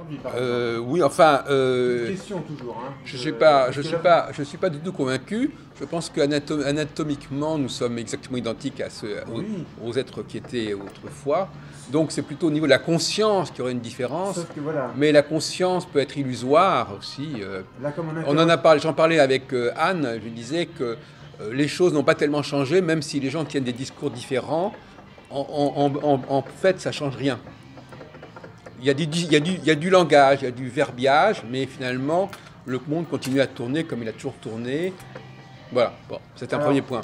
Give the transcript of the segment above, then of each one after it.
aujourd'hui, par exemple? Oui, enfin, Une question toujours, hein. je suis pas du tout convaincu. Je pense qu'anatomiquement, nous sommes exactement identiques Oui, aux êtres qui étaient autrefois. Donc, c'est plutôt au niveau de la conscience qu'il y aurait une différence. sauf que voilà, Mais la conscience peut être illusoire aussi. là comme on On en interroge... a parlé, j'en parlais avec Anne. Je disais que les choses n'ont pas tellement changé, même si les gens tiennent des discours différents. En fait, ça change rien. Il y a du langage, il y a du verbiage, mais finalement, le monde continue à tourner comme il a toujours tourné. Voilà, bon, c'est un premier Alors, point.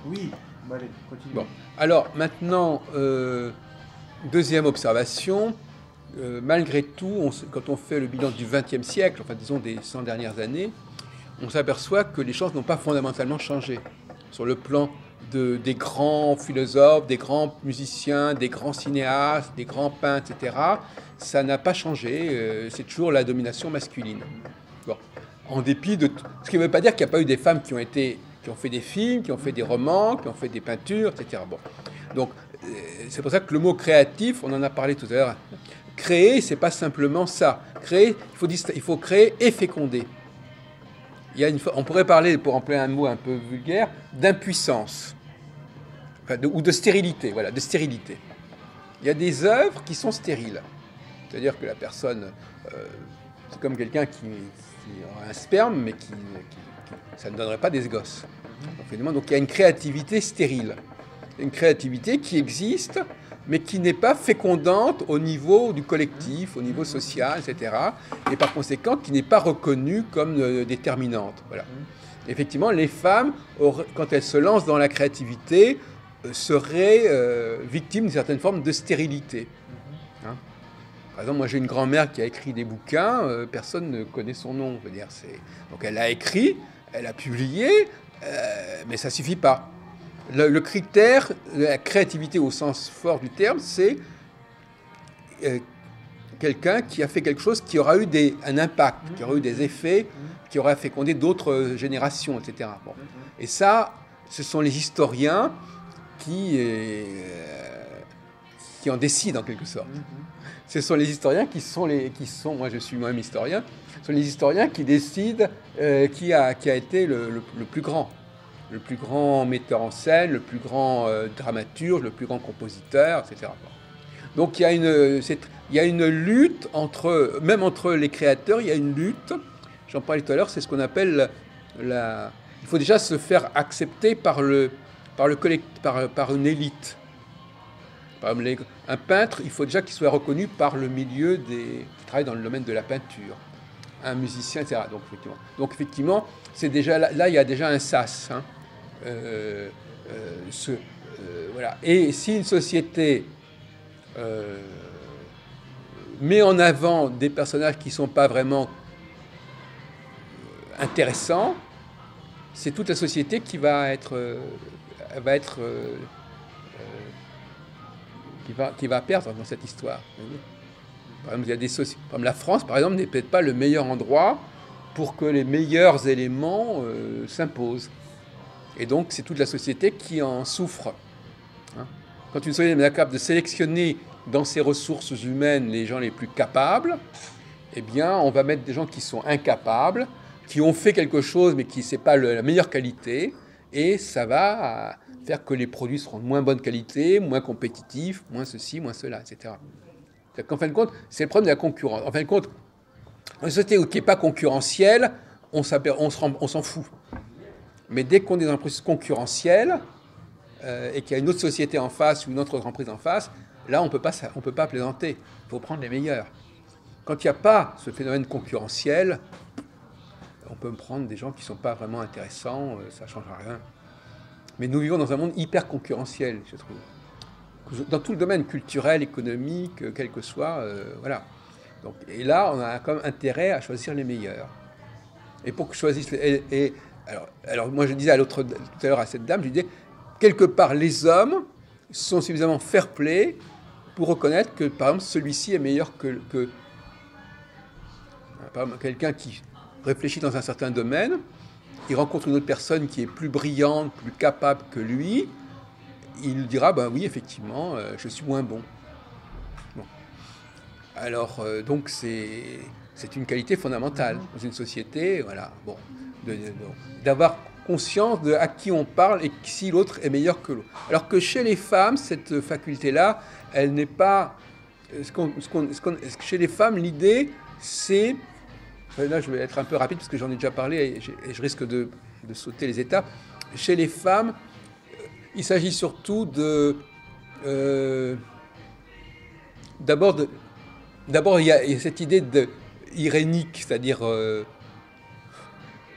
oui, bon, allez, continue. Bon, alors maintenant, deuxième observation, malgré tout, quand on fait le bilan du XXe siècle, enfin disons des 100 dernières années, on s'aperçoit que les choses n'ont pas fondamentalement changé. Sur le plan des grands philosophes, des grands musiciens, des grands cinéastes, des grands peintres, etc., ça n'a pas changé. C'est toujours la domination masculine. Bon. En dépit de... Ce qui ne veut pas dire qu'il n'y a pas eu des femmes qui ont fait des films, qui ont fait des romans, qui ont fait des peintures, etc. Bon. Donc, c'est pour ça que le mot créatif, on en a parlé tout à l'heure, créer, c'est pas simplement ça. Créer, il faut créer et féconder. On pourrait parler, pour employer un mot un peu vulgaire, d'impuissance. Enfin, ou de stérilité, voilà, de stérilité. Il y a des œuvres qui sont stériles. C'est-à-dire que la personne, c'est comme quelqu'un qui aurait un sperme, mais ça ne donnerait pas des gosses. Donc il y a une créativité stérile. Une créativité qui existe, mais qui n'est pas fécondante au niveau du collectif, au niveau social, etc. Et par conséquent, qui n'est pas reconnue comme déterminante. Voilà. Effectivement, les femmes, quand elles se lancent dans la créativité, seraient victimes d'une certaine forme de stérilité. Hein. Par exemple, moi j'ai une grand-mère qui a écrit des bouquins, personne ne connaît son nom. Je veux dire, donc elle a écrit, elle a publié, mais ça ne suffit pas. Le critère de la créativité au sens fort du terme, c'est quelqu'un qui a fait quelque chose qui aura eu un impact, qui aura eu des effets, qui aura fécondé d'autres générations, etc. Bon. Et ça, ce sont les historiens qui en décident en quelque sorte. Ce sont les historiens qui sont, moi je suis moi-même historien, ce sont les historiens qui décident qui a été le plus grand. Le plus grand metteur en scène, le plus grand dramaturge, le plus grand compositeur, etc. Donc il y a une lutte même entre les créateurs, il y a une lutte, j'en parlais tout à l'heure, c'est ce qu'on appelle il faut déjà se faire accepter par une élite. Par exemple, un peintre, il faut déjà qu'il soit reconnu par le milieu qui travaille dans le domaine de la peinture. Un musicien, etc. Donc effectivement, c'est déjà là, il y a déjà un sas. Hein. Voilà. Et si une société met en avant des personnages qui ne sont pas vraiment intéressants, c'est toute la société qui va perdre dans cette histoire. Par exemple, comme la France, par exemple, n'est peut-être pas le meilleur endroit pour que les meilleurs éléments s'imposent. Et donc, c'est toute la société qui en souffre. Hein. Quand une société est capable de sélectionner dans ses ressources humaines les gens les plus capables, eh bien, on va mettre des gens qui sont incapables, qui ont fait quelque chose, mais qui n'est pas la meilleure qualité, et ça va faire que les produits seront de moins bonne qualité, moins compétitifs, moins ceci, moins cela, etc. En fin de compte, c'est le problème de la concurrence. En fin de compte, une société qui n'est pas concurrentielle, on s'en fout. Mais dès qu'on est dans un processus concurrentiel et qu'il y a une autre société en face ou une autre entreprise en face, là, on ne peut pas plaisanter. Il faut prendre les meilleurs. Quand il n'y a pas ce phénomène concurrentiel, on peut me prendre des gens qui ne sont pas vraiment intéressants, ça ne changera rien. Mais nous vivons dans un monde hyper concurrentiel, je trouve. Dans tout le domaine culturel, économique, quel que soit, voilà. Donc, et là, on a quand même intérêt à choisir les meilleurs. Et pour que je choisisse... Alors, moi, je disais tout à l'heure à cette dame, je disais, quelque part, les hommes sont suffisamment fair-play pour reconnaître que, par exemple, celui-ci est meilleur que par exemple, quelqu'un qui réfléchit dans un certain domaine, il rencontre une autre personne qui est plus brillante, plus capable que lui, il dira, ben oui, effectivement, je suis moins bon. Bon. Alors, donc, c'est une qualité fondamentale dans une société, voilà, bon, d'avoir conscience de à qui on parle et si l'autre est meilleur que l'autre. Alors que chez les femmes, cette faculté-là, elle n'est pas... Chez les femmes, l'idée, c'est... Là, je vais être un peu rapide parce que j'en ai déjà parlé et je risque de sauter les étapes. Chez les femmes, il s'agit surtout de... D'abord, il y a cette idée irénique, c'est-à-dire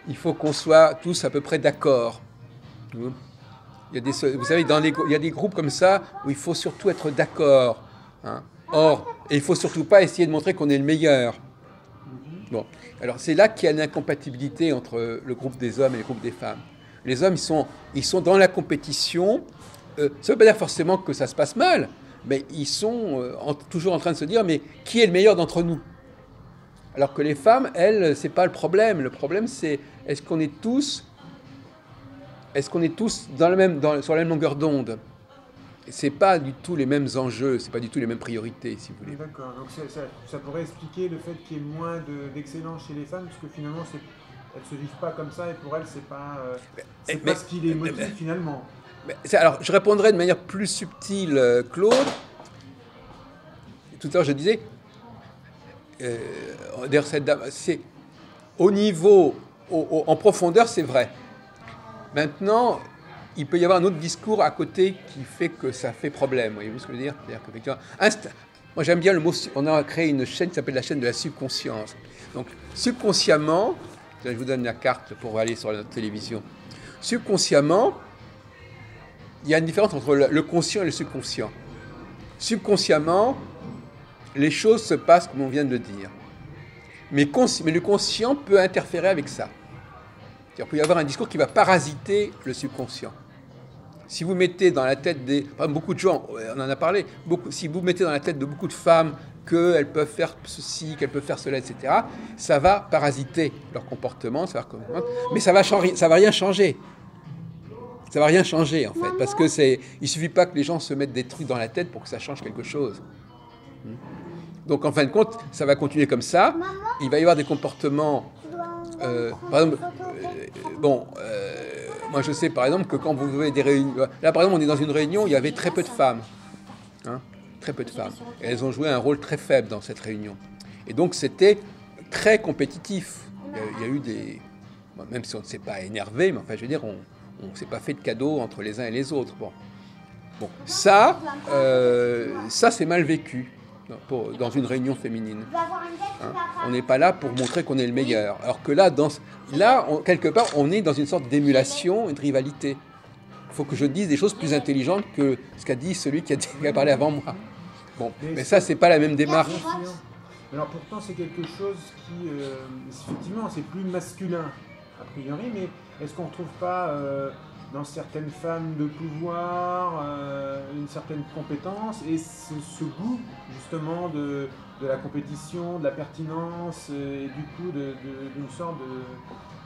il faut qu'on soit tous à peu près d'accord. Vous savez, il y a des groupes comme ça où il faut surtout être d'accord. Hein. Or, et il ne faut surtout pas essayer de montrer qu'on est le meilleur. Bon. Alors c'est là qu'il y a une incompatibilité entre le groupe des hommes et le groupe des femmes. Les hommes, ils sont dans la compétition. Ça ne veut pas dire forcément que ça se passe mal, mais ils sont toujours en train de se dire, mais qui est le meilleur d'entre nous? Alors que les femmes, elles, c'est pas le problème. Le problème, c'est est-ce qu'on est tous sur la même longueur d'onde? C'est pas du tout les mêmes enjeux, c'est pas du tout les mêmes priorités, si vous voulez. D'accord, donc ça pourrait expliquer le fait qu'il y ait moins d'excellence chez les femmes, parce que finalement, elles se vivent pas comme ça, et pour elles, c'est pas ce qui les motive finalement. Alors, je répondrai de manière plus subtile, Claude. Tout à l'heure, je disais, d'ailleurs, cette dame, c'est au niveau, en profondeur, c'est vrai. Maintenant, il peut y avoir un autre discours à côté qui fait que ça fait problème. Voyez-vous ce que je veux dire? C'est-à-dire qu'effectivement, moi, j'aime bien le mot. On a créé une chaîne qui s'appelle la chaîne de la subconscience. Donc, subconsciemment, je vous donne la carte pour aller sur la télévision. Subconsciemment, il y a une différence entre le conscient et le subconscient. Subconsciemment, les choses se passent comme on vient de le dire. Mais le conscient peut interférer avec ça. C'est-à-dire qu'il peut y avoir un discours qui va parasiter le subconscient. Si vous mettez dans la tête beaucoup de gens, on en a parlé, si vous mettez dans la tête de beaucoup de femmes qu'elles peuvent faire ceci, qu'elles peuvent faire cela, etc., ça va parasiter leur comportement, mais ça va rien changer. Ça va rien changer, en fait, parce que il suffit pas que les gens se mettent des trucs dans la tête pour que ça change quelque chose. Donc, en fin de compte, ça va continuer comme ça. Il va y avoir des comportements... par exemple, moi, je sais, par exemple, que quand vous avez des réunions... Là, par exemple, on est dans une réunion, il y avait très peu de femmes. Hein, très peu de femmes. Et elles ont joué un rôle très faible dans cette réunion. Et donc, c'était très compétitif. Il y a eu des... Même si on ne s'est pas énervé, mais enfin, je veux dire, on ne s'est pas fait de cadeaux entre les uns et les autres. Bon, ça c'est mal vécu dans une réunion féminine. Hein, on n'est pas là pour montrer qu'on est le meilleur. Alors que là, quelque part, on est dans une sorte d'émulation et de rivalité. Il faut que je dise des choses plus intelligentes que ce qu'a dit celui qui a parlé avant moi. Bon, mais ça, c'est pas la même démarche. Alors pourtant, c'est quelque chose qui, effectivement, c'est plus masculin, a priori, mais est-ce qu'on ne retrouve pas dans certaines femmes de pouvoir une certaine compétence et ce goût, justement, de la compétition, de la pertinence, et du coup, d'une sorte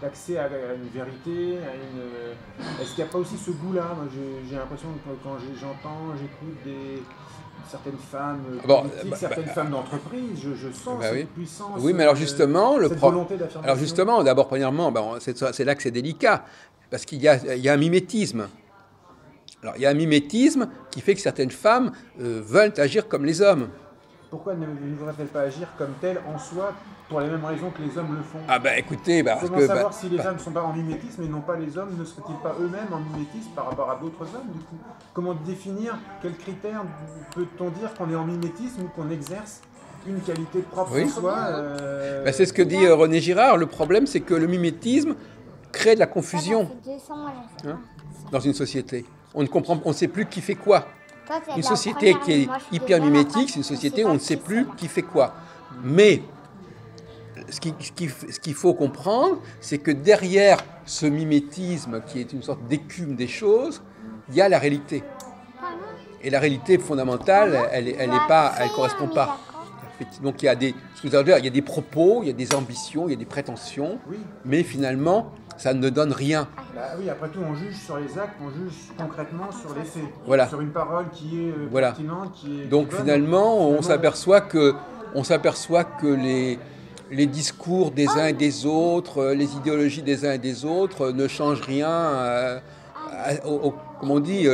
d'accès à une vérité, Est-ce qu'il n'y a pas aussi ce goût-là? Moi, j'ai l'impression que quand j'écoute certaines femmes politiques, certaines femmes d'entreprise, je sens cette puissance. Oui, mais alors justement, cette volonté d'affirmation. Alors justement, d'abord, premièrement, c'est là que c'est délicat, parce qu'il y a un mimétisme. Alors, il y a un mimétisme qui fait que certaines femmes veulent agir comme les hommes. Pourquoi ne voudraient-elles pas agir comme telles en soi, pour les mêmes raisons que les hommes le font? Ah écoutez... Comment savoir si les femmes ne sont pas en mimétisme et non pas les hommes, ne seraient-ils pas eux-mêmes en mimétisme par rapport à d'autres hommes, du coup? Comment définir, quels critères peut-on dire qu'on est en mimétisme ou qu'on exerce une qualité propre en soi c'est ce que dit René Girard. Le problème, c'est que le mimétisme crée de la confusion dans une société. On ne sait plus qui fait quoi. Une société qui est hyper mimétique, c'est une société où on ne sait plus qui fait quoi. Mais ce qu'il faut comprendre, c'est que derrière ce mimétisme, qui est une sorte d'écume des choses, il y a la réalité. Et la réalité fondamentale, elle correspond pas. Donc il y a des propos, il y a des ambitions, il y a des prétentions, mais finalement, ça ne donne rien. Oui, après tout, on juge sur les actes, on juge concrètement sur les faits. Voilà. Sur une parole qui est pertinente, qui est Donc bonne, finalement, on s'aperçoit que on s'aperçoit que les discours des uns et des autres, les idéologies des uns et des autres ne changent rien. Comme on dit,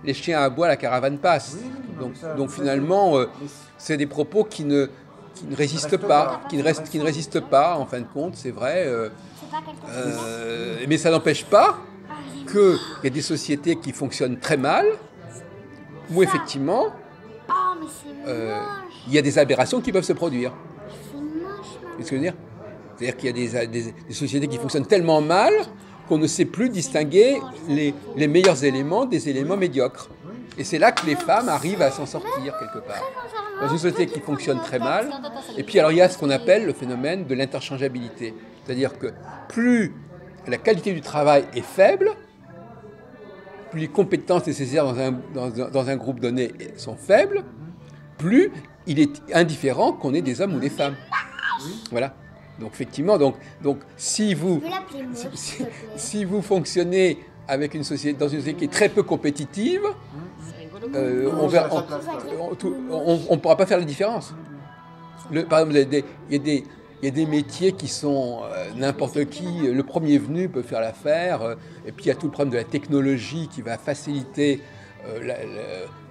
les chiens aboient, la caravane passe. Oui, non, mais ça, Donc ça, finalement, mais c'est des propos qui ne résistent pas, qui ne résistent pas, en fin de compte, c'est vrai. Mais ça n'empêche pas qu'il y a des sociétés qui fonctionnent très mal, où effectivement, Oh, mais c'est moche. il y a des aberrations qui peuvent se produire. C'est moche, maman. Qu'est-ce que je veux dire? C'est-à-dire qu'il y a des sociétés qui fonctionnent tellement mal qu'on ne sait plus distinguer les meilleurs éléments des éléments médiocres. Et c'est là que les femmes arrivent à s'en sortir quelque part. Dans une société qui fonctionne très mal. Et puis alors il y a ce qu'on appelle le phénomène de l'interchangeabilité. C'est-à-dire que plus la qualité du travail est faible, plus les compétences nécessaires dans un groupe donné sont faibles, plus il est indifférent qu'on ait des hommes ou des femmes. Voilà. Donc effectivement, donc si vous, Tu peux l'appeler moche, s'il te plaît. si vous fonctionnez avec une société, dans une société qui est très peu compétitive, on ne pourra pas faire la différence. Par exemple, il y a des métiers qui sont n'importe qui, le premier venu peut faire l'affaire, et puis il y a tout le problème de la technologie qui va faciliter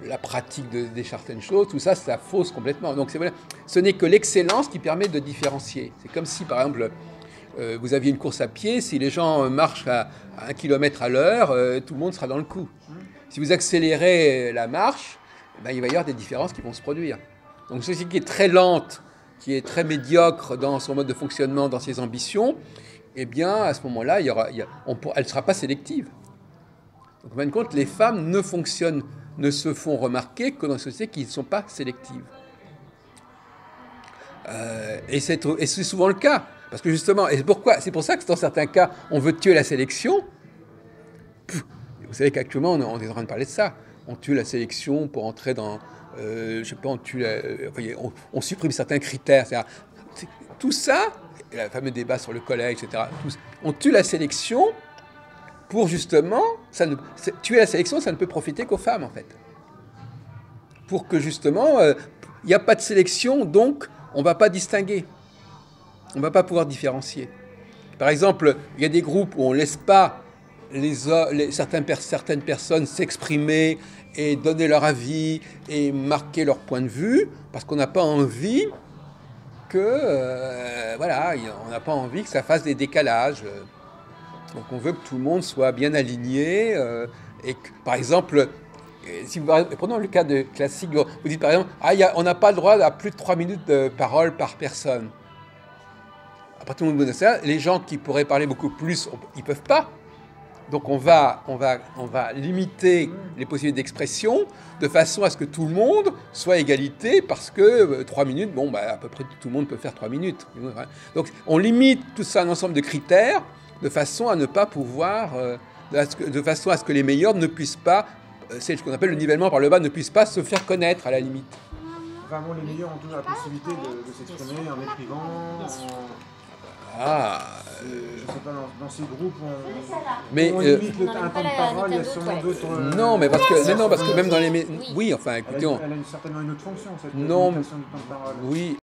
la pratique de certaines choses. Tout ça, ça fausse complètement. Donc voilà, ce n'est que l'excellence qui permet de différencier. C'est comme si, par exemple, vous aviez une course à pied, si les gens marchent à 1 km à l'heure, tout le monde sera dans le coup. Si vous accélérez la marche, ben, il va y avoir des différences qui vont se produire. Donc une société qui est très lente, qui est très médiocre dans son mode de fonctionnement, dans ses ambitions, eh bien, à ce moment-là, elle ne sera pas sélective. Donc, en fin de compte, les femmes ne se font remarquer que dans une société qui ne sont pas sélectives. Et c'est souvent le cas. Parce que justement, c'est pour ça que dans certains cas, on veut tuer la sélection. Vous savez qu'actuellement, on est en train de parler de ça. On tue la sélection pour entrer dans... je sais pas, on supprime certains critères. Tout ça, le fameux débat sur le collège, etc. On tue la sélection pour justement... tuer la sélection, ça ne peut profiter qu'aux femmes, en fait. Pour que justement, il n'y a pas de sélection, donc on ne va pas distinguer. On ne va pas pouvoir différencier. Par exemple, il y a des groupes où on ne laisse pas certaines personnes s'exprimer et donner leur avis et marquer leur point de vue, parce qu'on n'a pas envie que, on n'a pas envie que ça fasse des décalages. Donc on veut que tout le monde soit bien aligné et que, par exemple, prenons le cas classique, vous dites par exemple, on n'a pas le droit à plus de 3 minutes de parole par personne. Après tout le monde dit ça, les gens qui pourraient parler beaucoup plus, ils ne peuvent pas. Donc on va limiter les possibilités d'expression de façon à ce que tout le monde soit à égalité, parce que 3 minutes, à peu près tout le monde peut faire 3 minutes. Donc on limite tout ça à un ensemble de critères de façon à ne pas pouvoir, de façon à ce que les meilleurs ne puissent pas, c'est ce qu'on appelle le nivellement par le bas, ne puissent pas se faire connaître à la limite. Enfin bon, les meilleurs ont toujours la possibilité de s'exprimer en écrivant, je sais pas, dans ces groupes, mais on limite un temps de parole, il y a sûrement d'autres... Non, mais parce que même dans les... Oui, enfin, écoutez... Elle a certainement une autre fonction, cette non, limitation du temps de parole. Oui,